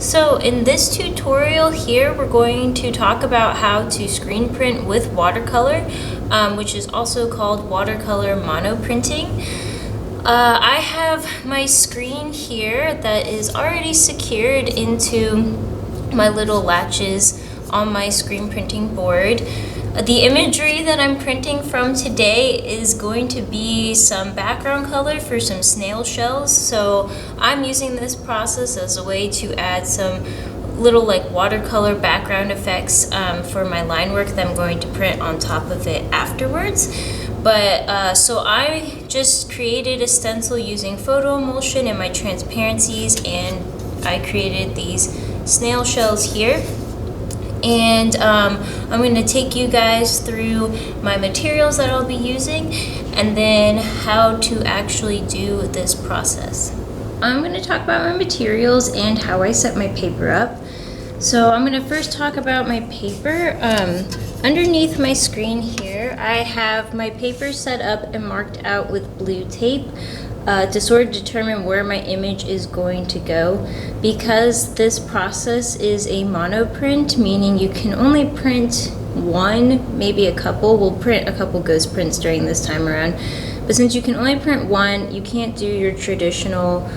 So in this tutorial here, we're going to talk about how to screen print with watercolor, which is also called watercolor monoprinting. I have my screen here that is already secured into my little latches on my screen printing board. The imagery that I'm printing from today is going to be some background color for some snail shells. So I'm using this process as a way to add some little like watercolor background effects for my line work that I'm going to print on top of it afterwards. But so I just created a stencil using photo emulsion and my transparencies, and I created these snail shells here. And I'm going to take you guys through my materials that I'll be using and then how to actually do this process. I'm going to talk about my materials and how I set my paper up. So I'm going to first talk about my paper. Underneath my screen here, I have my paper set up and marked out with blue tape to sort of determine where my image is going to go. Because this process is a monoprint, meaning you can only print one, maybe a couple. We'll print a couple ghost prints during this time around. But since you can only print one, you can't do your traditional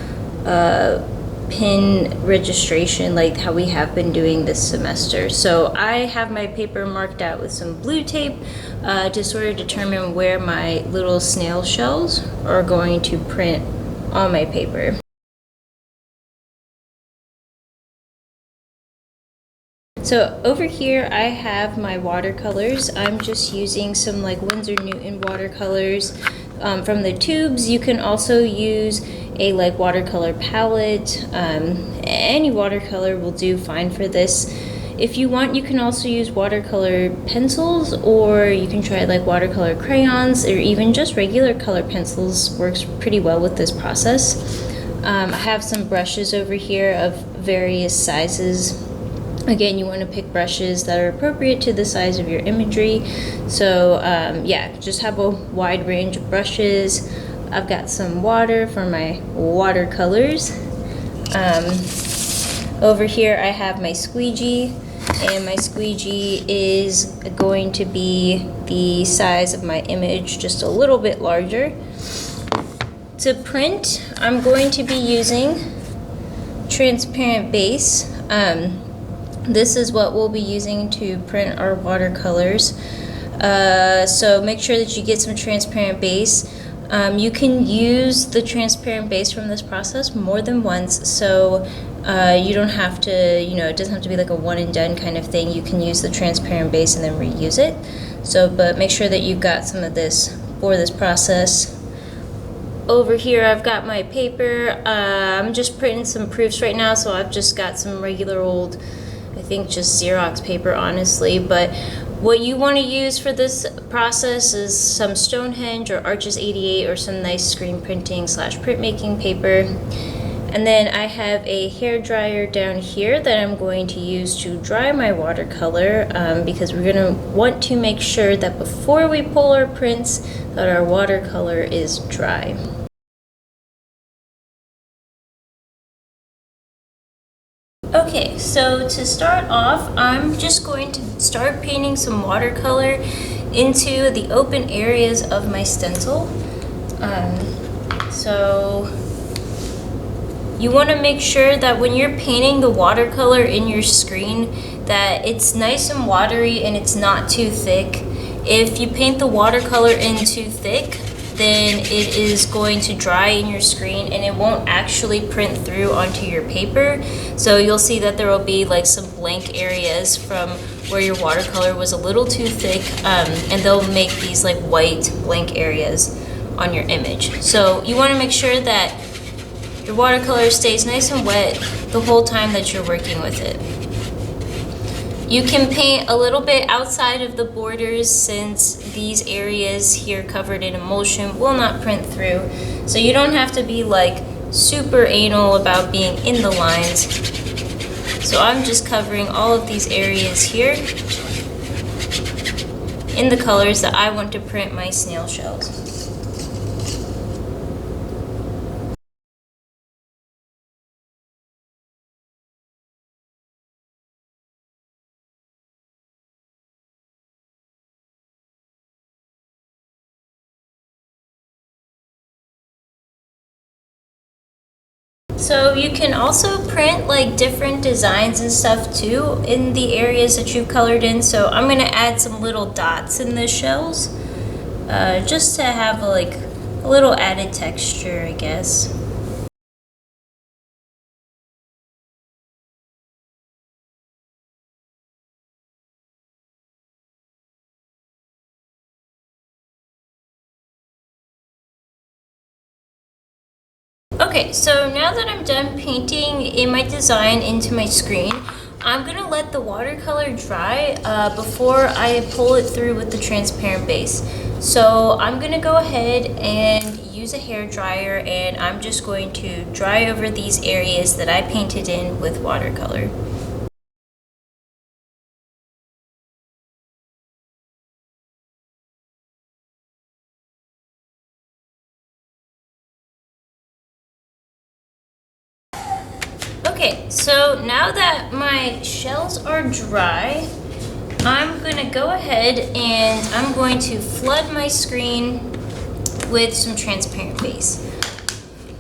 pin registration like how we have been doing this semester. So I have my paper marked out with some blue tape to sort of determine where my little snail shells are going to print on my paper. So over here I have my watercolors. I'm just using some like Winsor Newton watercolors from the tubes. You can also use a like watercolor palette. Any watercolor will do fine for this. If you want, you can also use watercolor pencils, or you can try like watercolor crayons, or even just regular color pencils works pretty well with this process. I have some brushes over here of various sizes. Again, you want to pick brushes that are appropriate to the size of your imagery. So yeah, just have a wide range of brushes. I've got some water for my watercolors. Over here I have my squeegee, and my squeegee is going to be the size of my image, just a little bit larger. To print, I'm going to be using transparent base. This is what we'll be using to print our watercolors. So make sure that you get some transparent base. You can use the transparent base from this process more than once, so you don't have to, it doesn't have to be like a one and done kind of thing. You can use the transparent base and then reuse it. So, but make sure that you've got some of this for this process. Over here I've got my paper. I'm just printing some proofs right now, so I've just got some regular old, I think just Xerox paper honestly, but what you want to use for this process is some Stonehenge or Arches 88 or some nice screen printing / printmaking paper. And then I have a hair dryer down here that I'm going to use to dry my watercolor because we're going to want to make sure that before we pull our prints that our watercolor is dry. Okay, so to start off, I'm just going to start painting some watercolor into the open areas of my stencil. So you want to make sure that when you're painting the watercolor in your screen that it's nice and watery and it's not too thick. If you paint the watercolor in too thick, then it is going to dry in your screen and it won't actually print through onto your paper. So you'll see that there will be like some blank areas from where your watercolor was a little too thick, and they'll make these like white blank areas on your image. So you want to make sure that your watercolor stays nice and wet the whole time that you're working with it. You can paint a little bit outside of the borders since these areas here covered in emulsion will not print through. So you don't have to be like super anal about being in the lines. So I'm just covering all of these areas here in the colors that I want to print my snail shells. So you can also print like different designs and stuff too in the areas that you've colored in. So I'm gonna add some little dots in the shells just to have like a little added texture, I guess. Okay, so now that I'm done painting in my design into my screen, I'm gonna let the watercolor dry before I pull it through with the transparent base. So I'm gonna go ahead and use a hair dryer, and I'm just going to dry over these areas that I painted in with watercolor. Okay, so now that my shells are dry, I'm gonna go ahead and I'm going to flood my screen with some transparent base.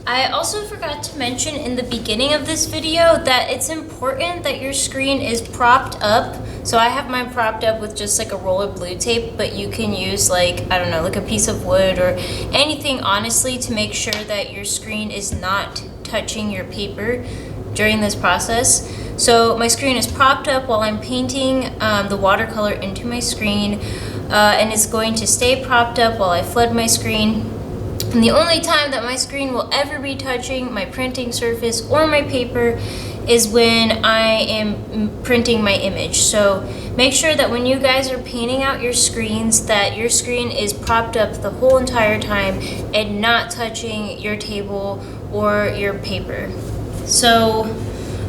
I also forgot to mention in the beginning of this video that it's important that your screen is propped up. So I have mine propped up with just like a roll of blue tape, but you can use like, I don't know, like a piece of wood or anything honestly to make sure that your screen is not touching your paper during this process. So my screen is propped up while I'm painting the watercolor into my screen, and it's going to stay propped up while I flood my screen. And the only time that my screen will ever be touching my printing surface or my paper is when I am printing my image. So make sure that when you guys are painting out your screens, that your screen is propped up the whole entire time and not touching your table or your paper. So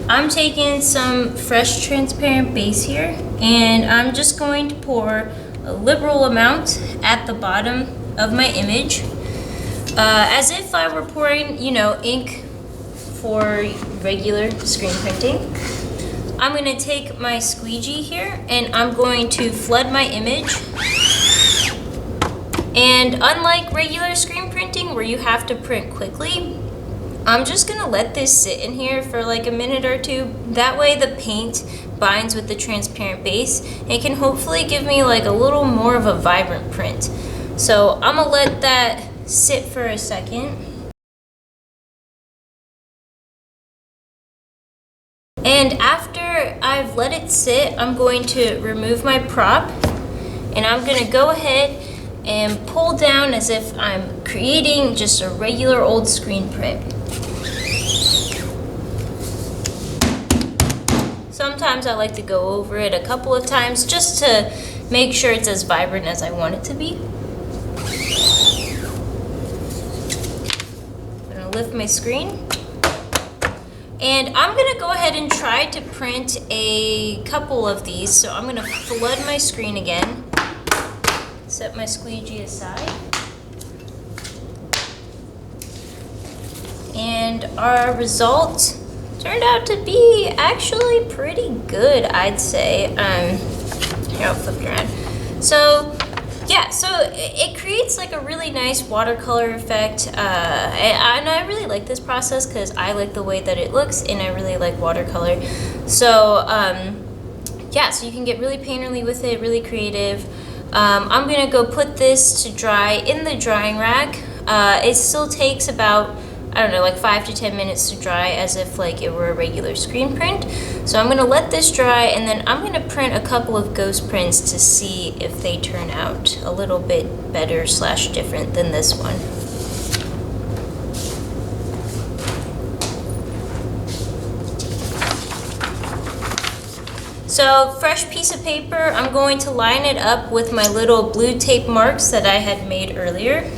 I'm taking some fresh transparent base here, and I'm just going to pour a liberal amount at the bottom of my image, as if I were pouring, you know, ink for regular screen printing. I'm going to take my squeegee here and I'm going to flood my image. And unlike regular screen printing where you have to print quickly, I'm just gonna let this sit in here for like a minute or two. That way the paint binds with the transparent base and can hopefully give me like a little more of a vibrant print. So I'm gonna let that sit for a second. And after I've let it sit, I'm going to remove my prop, and I'm gonna go ahead and pull down as if I'm creating just a regular old screen print. Sometimes I like to go over it a couple of times just to make sure it's as vibrant as I want it to be. I'm gonna lift my screen. And I'm gonna go ahead and try to print a couple of these. So I'm gonna flood my screen again. Set my squeegee aside. And our result turned out to be actually pretty good, I'd say. Here, I'll flip it around. So, yeah, so it creates like a really nice watercolor effect. And I really like this process because I like the way that it looks and I really like watercolor. So, yeah, so you can get really painterly with it, really creative. I'm gonna go put this to dry in the drying rack. It still takes about, I don't know, like 5 to 10 minutes to dry as if like it were a regular screen print. So I'm gonna let this dry and then I'm gonna print a couple of ghost prints to see if they turn out a little bit better / different than this one. So fresh piece of paper, I'm going to line it up with my little blue tape marks that I had made earlier.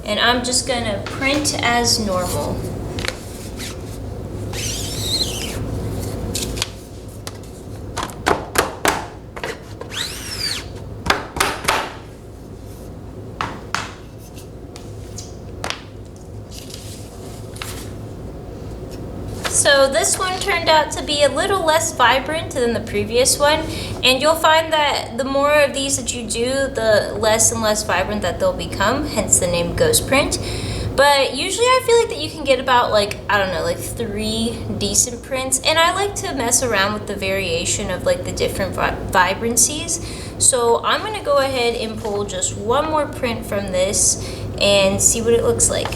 And I'm just gonna print as normal. So this one turned out to be a little less vibrant than the previous one, and you'll find that the more of these that you do, the less and less vibrant that they'll become, hence the name Ghost Print. But usually I feel like that you can get about like, I don't know, like 3 decent prints, and I like to mess around with the variation of like the different vibrancies. So I'm gonna go ahead and pull just one more print from this and see what it looks like.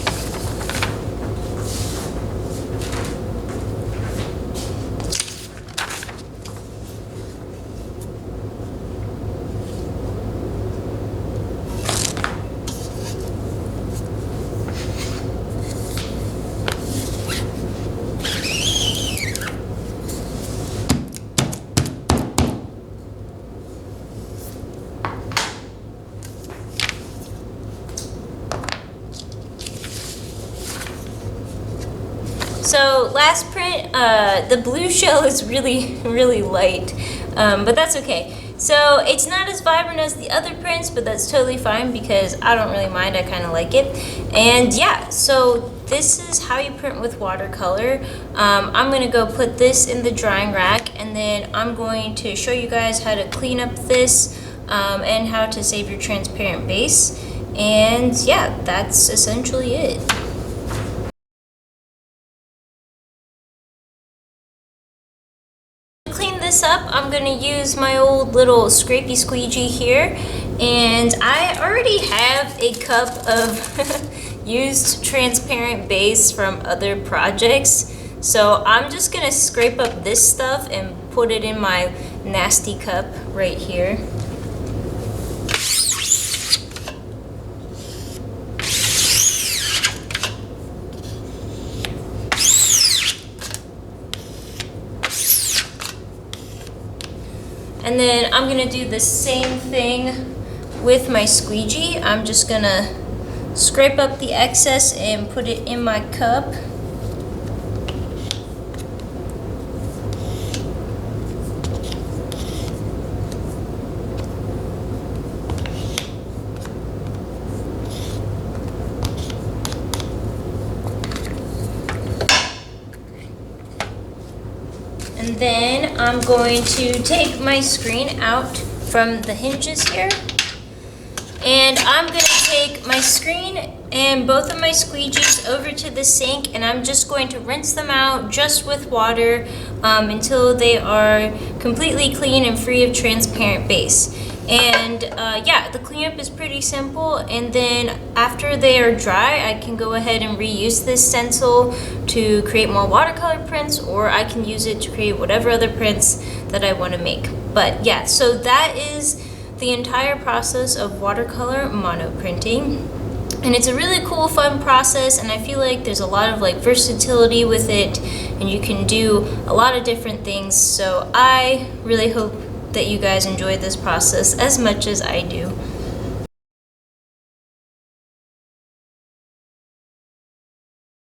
So last print, the blue shell is really light, but that's okay. So it's not as vibrant as the other prints, but that's totally fine because I don't really mind, I kind of like it. And yeah, so this is how you print with watercolor. I'm gonna go put this in the drying rack, and then I'm going to show you guys how to clean up this and how to save your transparent base. And yeah, that's essentially it. This up, I'm gonna use my old little scrapey squeegee here, and I already have a cup of used transparent base from other projects, so I'm just gonna scrape up this stuff and put it in my nasty cup right here. And then I'm gonna do the same thing with my squeegee. I'm just gonna scrape up the excess and put it in my cup. And then I'm going to take my screen out from the hinges here, and I'm gonna take my screen and both of my squeegees over to the sink, and I'm just going to rinse them out just with water until they are completely clean and free of transparent base. And yeah, the cleanup is pretty simple, and then after they are dry, I can go ahead and reuse this stencil to create more watercolor prints, or I can use it to create whatever other prints that I want to make. But yeah, so that is the entire process of watercolor monoprinting. And it's a really cool, fun process, and I feel like there's a lot of like versatility with it, and you can do a lot of different things. So I really hope that you guys enjoyed this process as much as I do.